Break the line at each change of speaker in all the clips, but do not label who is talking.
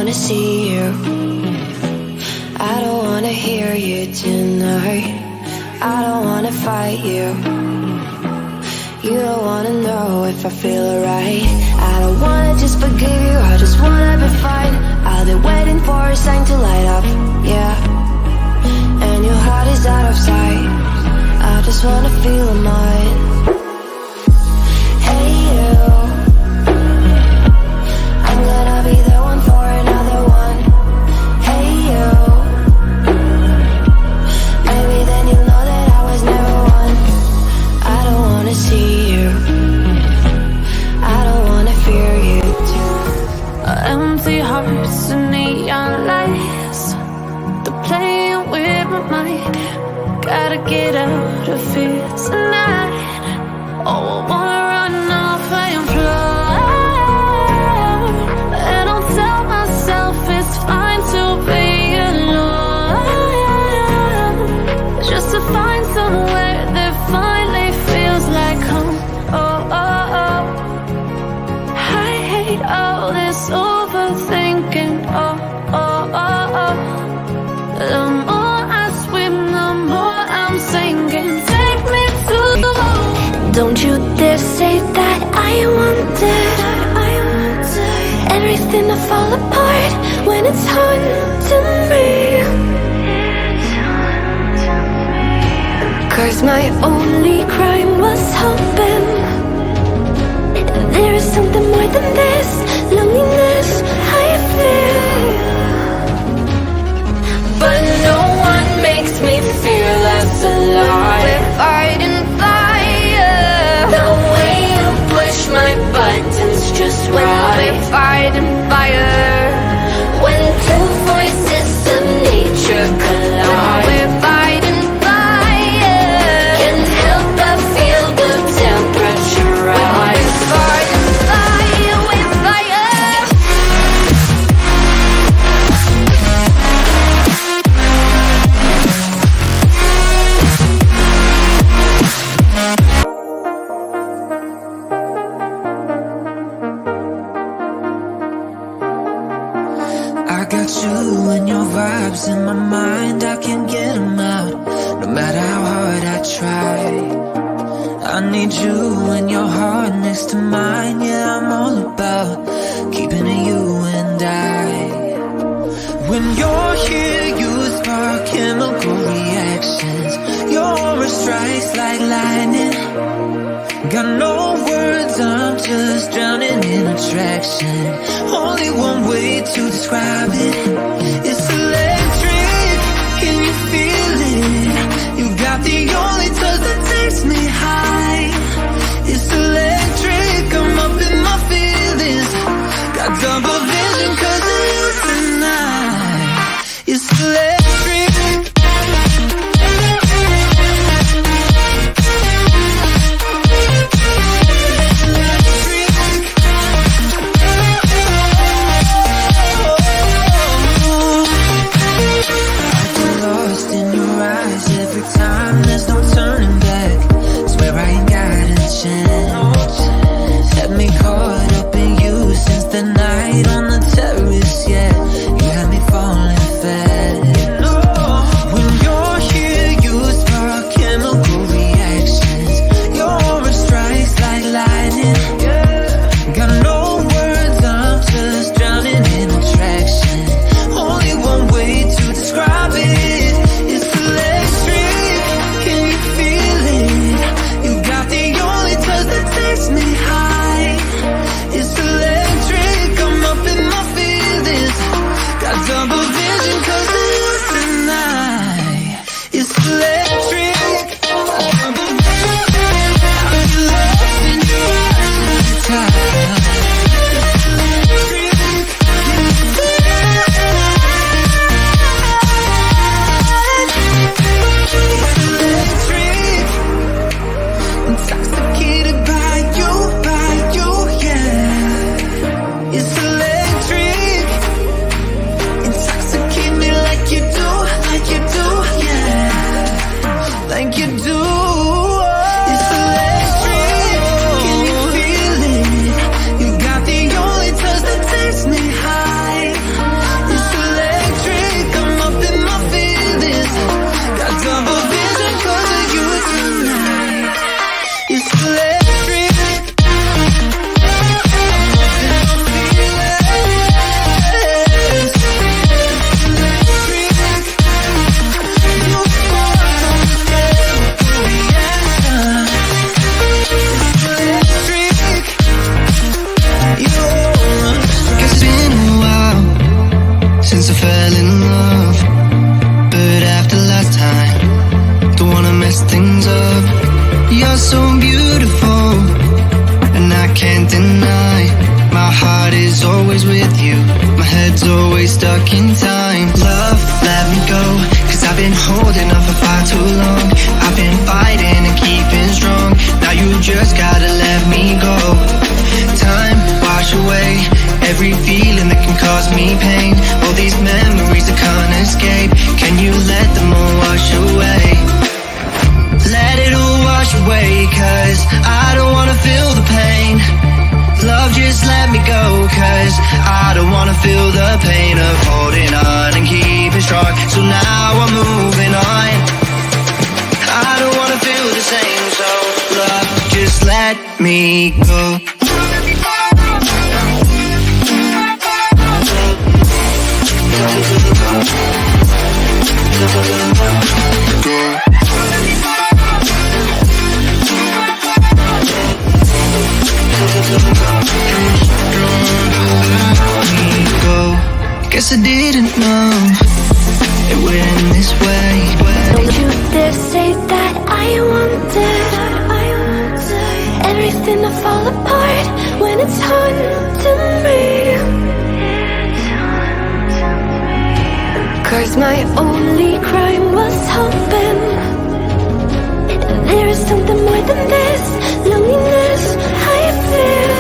wanna see you. I don't wanna hear you tonight. I don't wanna fight you. You don't wanna know if I feel alright. I don't wanna just forgive you, I just wanna be fine. I've been waiting for a sign to light up, yeah. And your heart is out of sight. I just wanna feel mine. Hey you, I'm gonna be the one for another one. Hey you, maybe then you'll know that I was never one. I don't wanna see you, I don't wanna fear you too.
Empty hearts and neon lights, they're playing with my mind. Gotta get out of here tonight. Oh, I wanna run off and fly. And I'll tell myself it's fine to be alone, just to find somewhere that finally feels like home. Oh, oh, oh. I hate all this overthinking. Oh, oh, oh, oh. The more I swim, the more I'm sinking. Take me to the home. Don't you dare say that I wanted everything to fall apart when it's haunting me. Cause my only crime was hoping there is something more than this loneliness I feel. But no one makes me feel less alive. We're fighting fire. The way you push my buttons just right. We're fighting fire. When two voices of nature collide. We're fighting fire. Can't help but feel the temperature rise. We're fighting fire. We're fire.
I got you and your vibes in my mind, I can't get them out, no matter how hard I try. I need you and your heart next to mine, yeah, I'm all about keeping it you and I. When you're here, you spark chemical reactions. Your aura strikes like lightning. Got no words, I'm just drowning in attraction. Only one way to describe it. It's electric, can you feel it? You got the only touch that takes me high. It's electric, I'm up in my feelings. Got double vision cause of you tonight. It's electric.
can't deny. My heart is always with you, my head's always stuck in time. Love, let me go, cause I've been holding on for far too long. I've been fighting and keeping strong, now you just gotta let me go. Time, wash away every feeling that can cause me pain. All these memories I can't escape, can you let them all wash away? Let it all wash away, cause I don't wanna feel the pain. Love, just let me go, cause I don't wanna feel the pain of holding on and keeping strong. So now I'm moving on, I don't wanna feel the same. So love, just let me go. Guess I didn't know it went this way.
Don't you dare say that I wanted everything to fall apart when it's haunting me. Cause my only crime was hoping there is something more than this loneliness I feel.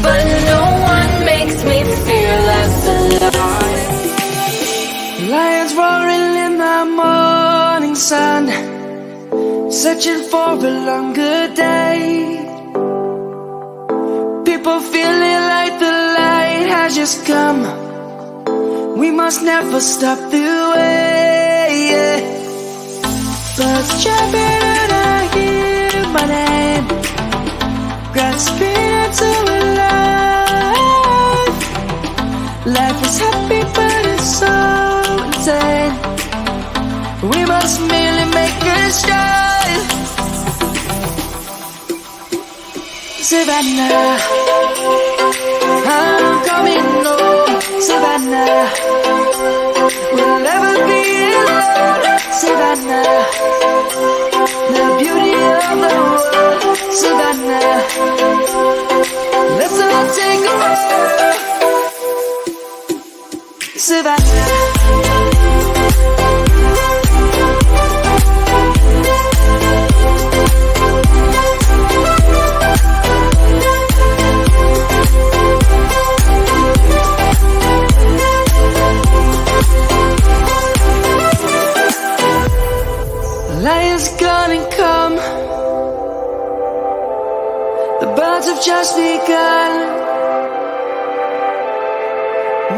But no one makes me feel less alive.
Lions roaring in the morning sun, searching for a longer day. People feeling like the light has just come. We must never stop the way. Birds chirping and I hear my name, grasping into a life. Life is happy but it's so insane. We must merely make a start. Savannah, I'm coming home. Savannah, we'll never be alone. Savannah, the beauty of the world. Savannah, let's all take a walk. Savannah. Lion's gonna come. The birds have just begun.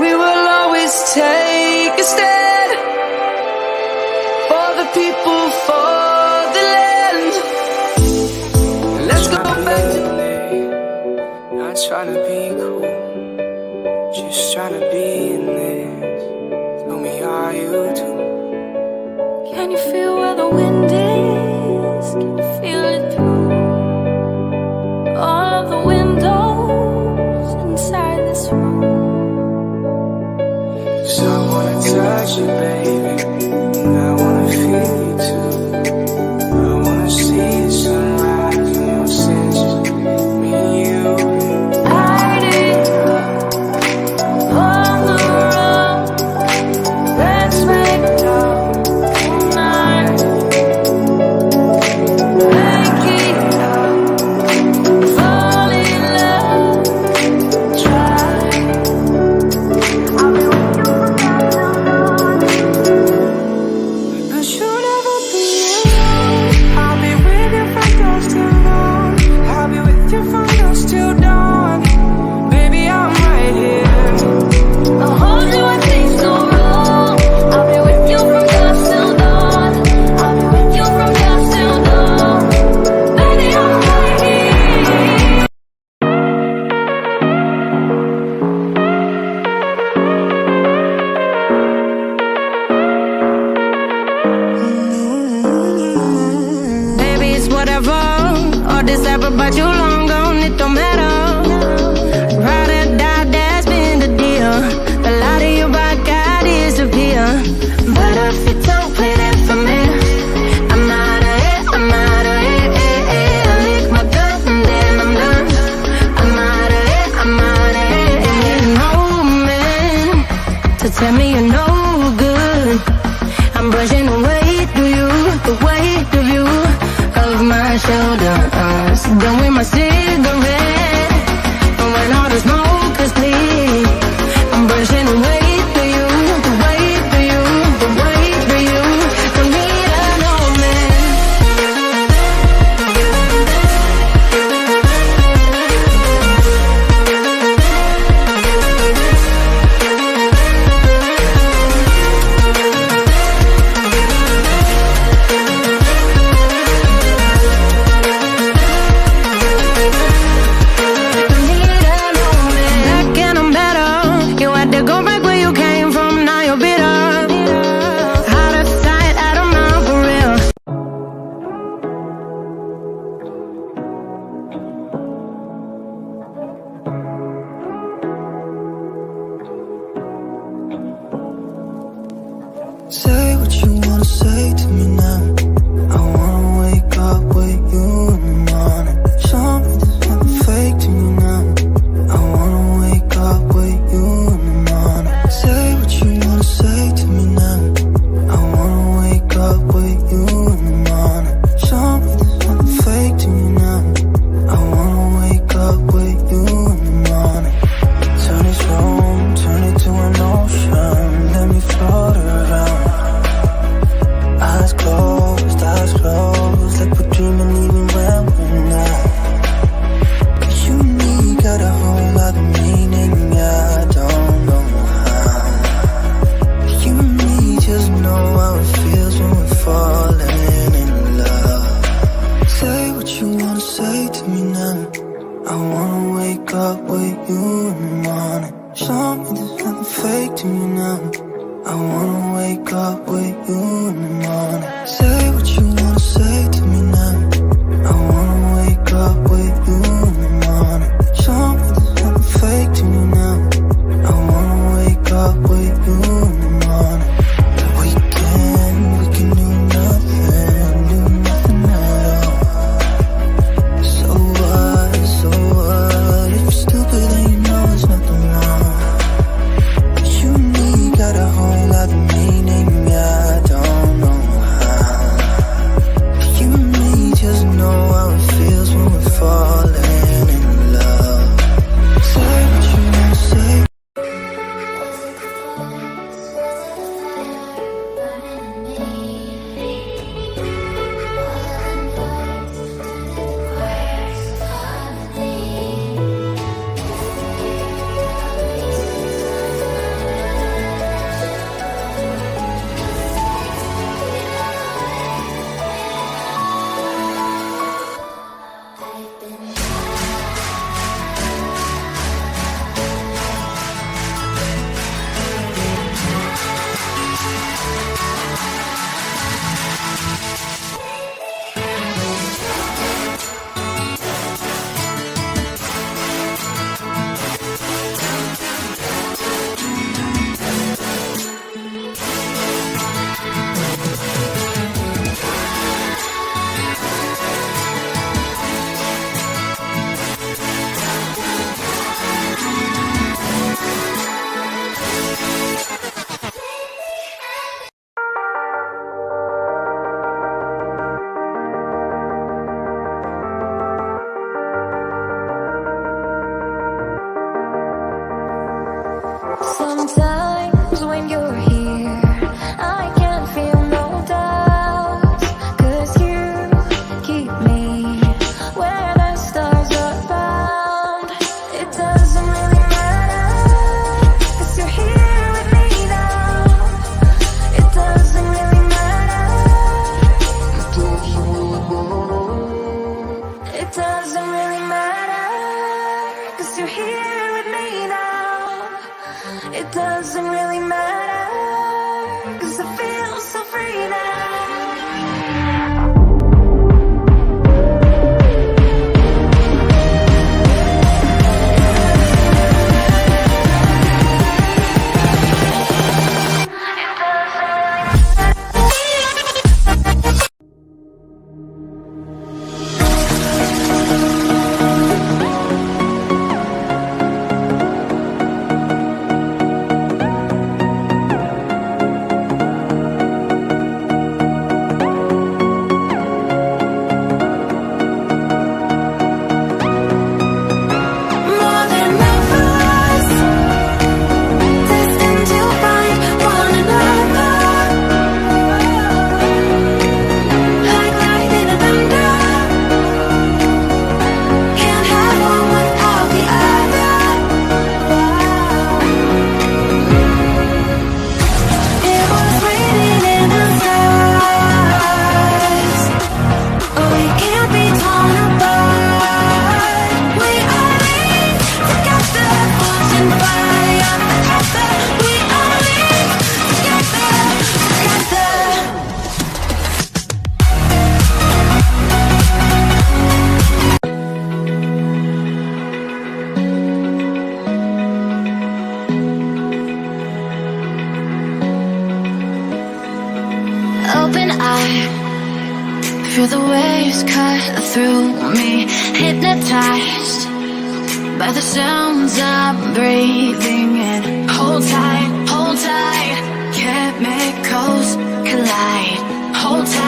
We will always take a stand for the people, for the land. Let's go back to
not trying to be cool, just trying to be in this. Tell me how you do.
Can you feel where the wind is? Can you feel it through all of the windows inside this room?
'Cause I wanna touch you, baby, and I wanna feel you too. I wanna see the sunrise in your senses, me and you.
Hiding on the road, let's make love.
But you long gone, it don't matter. Ride or die, that's been the deal. The light of your body got disappear. But if you don't play that for me, I'm out of here, I'm out of here. I lick my gun, cigarette. And when all the smoke is clear, I'm brushing away for you, to wait for you, to wait for you. Don't need a no man.
Say what you wanna say to me now. I wanna wake up with you in the morning. Show me there's nothing fake to me now. I wanna wake up with you in the morning. Say what you wanna say to me now. I wanna wake up with you in the morning. Show me there's nothing fake to me now. I wanna wake up with you in the morning. Turn this room, turn it to an ocean. Let me float around. Eyes closed, like we're dreaming even when we're not. You and me got a whole lot of meaning, I don't know how. You and me just know how it feels when we're falling in love. Say what you wanna say to me now. I wanna wake up with you in the morning. Show me there's nothing fake to me now. I wanna wake up with you in the morning. Say what you wanna say to me now. I wanna wake up with you in the morning. Show me there's nothing fake to me now. I wanna wake up with you in the morning. We can do nothing at all. So what, if you're stupid then you know there's nothing wrong. You and me got a whole lot of meaning, I don't know how. You and me just know how it feels when we're falling in love. Say what you wanna say.
Sometimes when you're here, I can't feel no doubt, 'cause you keep me where the stars are bound. It doesn't really matter, 'cause you're here with me now. It doesn't really matter. It doesn't really matter, 'cause you're here with me now. It doesn't really matter, 'cause I feel so free now.
Feel the waves cut through me, hypnotized by the sounds I'm breathing in. Hold tight, chemicals collide. Hold tight.